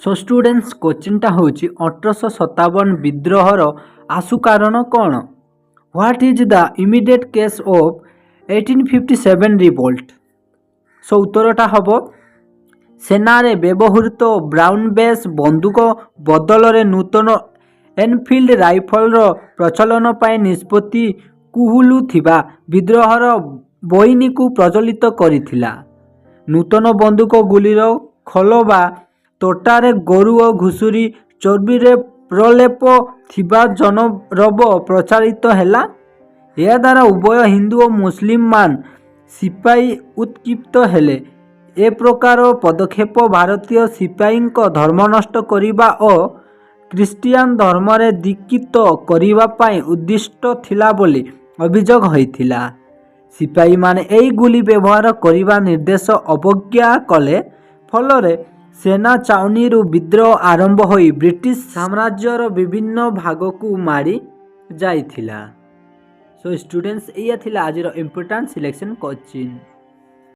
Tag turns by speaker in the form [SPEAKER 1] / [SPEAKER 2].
[SPEAKER 1] So students क्वेश्चनटा हूँ 1857 विद्रोहर आशु कारण कौन। What is the immediate cause of 1857 revolt. सो उत्तरटा हम सेनारे व्यवहृत ब्राउन बेस बंदूक बदल नूतन एनफिल्ड राइफल प्रचलन पर निष्पत्ति कुहुलुथिबा विद्रोहर बहिनी को प्रज्वलित करिथिला। नूतन बंदूक गुलीर खोल बा तोटारे गोरु और घुषुरी चर्बी प्रलेप थिबा जनरब प्रचारित हैला। या द्वारा उभय हिंदू और मुस्लिम मान सिपाही उत्क्षिप्त हेले। ए प्रकार पदक्षेप भारतीय सिपाही धर्म नष्ट करिबा और क्रिश्चियन धर्म रे दीक्षित करिबा पाई उद्दिष्ट थिला बोली अभियोग होइथिला। सिपाही माने एई गुली व्यवहार करिबा निर्देश अवज्ञा कले फलरे सेना चाउनी विद्रोह आरंभ होई ब्रिटिश साम्राज्यर विभिन्न भाग को मारी जाइथिला। सो स्टूडेंट्स एया थिला आज इंपोर्टेंट सिलेक्शन क्वेश्चन।